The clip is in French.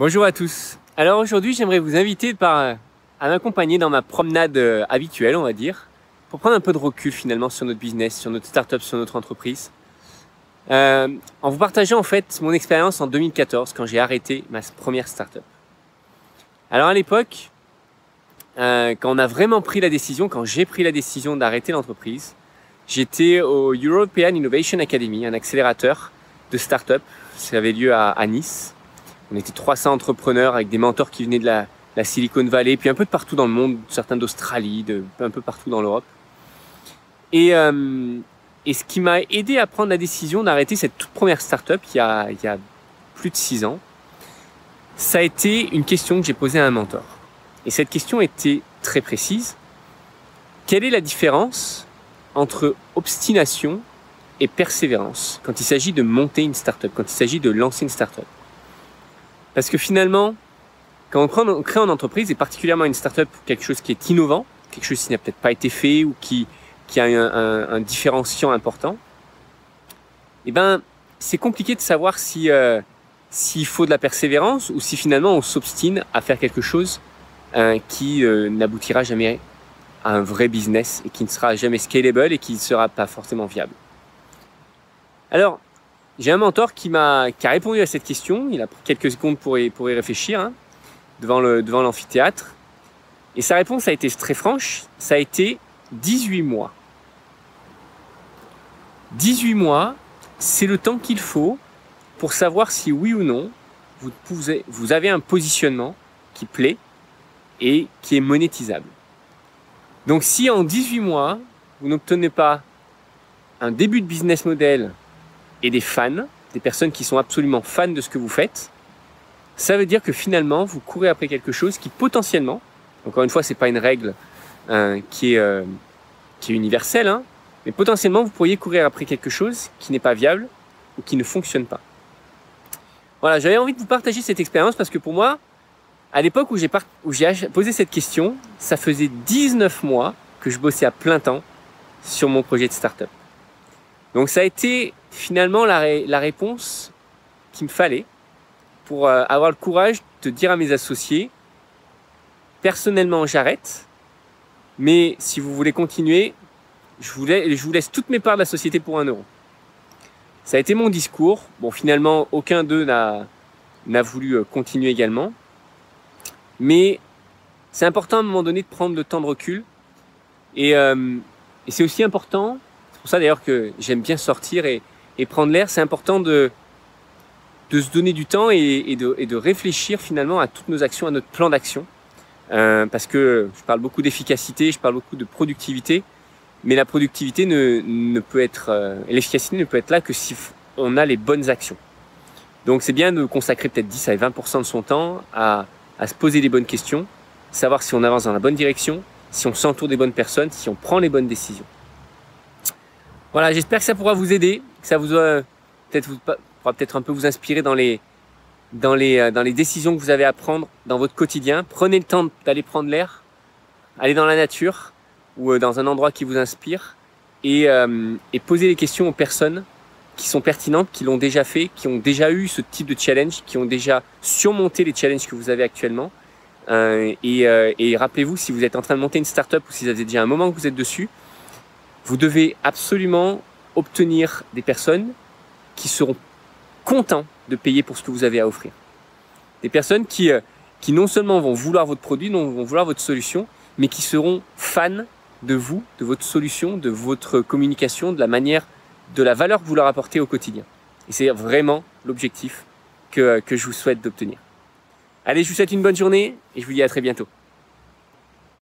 Bonjour à tous. Alors aujourd'hui, j'aimerais vous inviter à m'accompagner dans ma promenade habituelle, on va dire, pour prendre un peu de recul finalement sur notre business, sur notre start-up, sur notre entreprise. En vous partageant en fait mon expérience en 2014 quand j'ai arrêté ma première start-up. Alors à l'époque, quand on a vraiment pris la décision, quand j'ai pris la décision d'arrêter l'entreprise, j'étais au European Innovation Academy, un accélérateur de start-up. Ça avait lieu à Nice. On était 300 entrepreneurs avec des mentors qui venaient de la Silicon Valley, puis un peu de partout dans le monde, certains d'Australie, un peu partout dans l'Europe. Et ce qui m'a aidé à prendre la décision d'arrêter cette toute première start-up il y a plus de 6 ans, ça a été une question que j'ai posée à un mentor. Et cette question était très précise. Quelle est la différence entre obstination et persévérance quand il s'agit de monter une start-up, quand il s'agit de lancer une start-up? Parce que finalement, quand on crée une entreprise, et particulièrement une start-up, quelque chose qui est innovant, quelque chose qui n'a peut-être pas été fait ou qui a un différenciant important, eh ben, c'est compliqué de savoir s'il faut de la persévérance ou si finalement on s'obstine à faire quelque chose qui n'aboutira jamais à un vrai business et qui ne sera jamais scalable et qui ne sera pas forcément viable. Alors, j'ai un mentor qui a répondu à cette question. Il a pris quelques secondes pour y réfléchir devant l'amphithéâtre. Et sa réponse a été très franche. Ça a été 18 mois. 18 mois, c'est le temps qu'il faut pour savoir si oui ou non vous avez un positionnement qui plaît et qui est monétisable. Donc si en 18 mois, vous n'obtenez pas un début de business model et des fans, des personnes qui sont absolument fans de ce que vous faites, ça veut dire que finalement, vous courez après quelque chose qui potentiellement, encore une fois, c'est pas une règle qui est universelle, mais potentiellement, vous pourriez courir après quelque chose qui n'est pas viable ou qui ne fonctionne pas. Voilà, j'avais envie de vous partager cette expérience parce que pour moi, à l'époque où j'ai posé cette question, ça faisait 19 mois que je bossais à plein temps sur mon projet de start-up. Donc ça a été finalement la réponse qu'il me fallait pour avoir le courage de dire à mes associés, personnellement j'arrête, mais si vous voulez continuer, je vous laisse toutes mes parts de la société pour 1 euro. Ça a été mon discours. Bon, finalement, aucun d'eux n'a voulu continuer également. Mais c'est important à un moment donné de prendre le temps de recul. Et c'est aussi important, c'est pour ça d'ailleurs que j'aime bien sortir et prendre l'air, c'est important de se donner du temps et de réfléchir finalement à toutes nos actions, à notre plan d'action. Parce que je parle beaucoup d'efficacité, je parle beaucoup de productivité, mais la productivité l'efficacité ne peut être là que si on a les bonnes actions. Donc c'est bien de consacrer peut-être 10 à 20% de son temps à se poser les bonnes questions, savoir si on avance dans la bonne direction, si on s'entoure des bonnes personnes, si on prend les bonnes décisions. Voilà, j'espère que ça pourra vous aider, que ça pourra peut-être un peu vous inspirer dans les décisions que vous avez à prendre dans votre quotidien. Prenez le temps d'aller prendre l'air, aller dans la nature ou dans un endroit qui vous inspire et posez les questions aux personnes qui sont pertinentes, qui l'ont déjà fait, qui ont déjà eu ce type de challenge, qui ont déjà surmonté les challenges que vous avez actuellement. Et rappelez-vous, si vous êtes en train de monter une start-up ou si ça fait déjà un moment que vous êtes dessus, vous devez absolument obtenir des personnes qui seront contents de payer pour ce que vous avez à offrir. Des personnes qui non seulement vont vouloir votre produit, vont vouloir votre solution, mais qui seront fans de vous, de votre solution, de votre communication, de la valeur que vous leur apportez au quotidien. Et c'est vraiment l'objectif que je vous souhaite d'obtenir. Allez, je vous souhaite une bonne journée et je vous dis à très bientôt.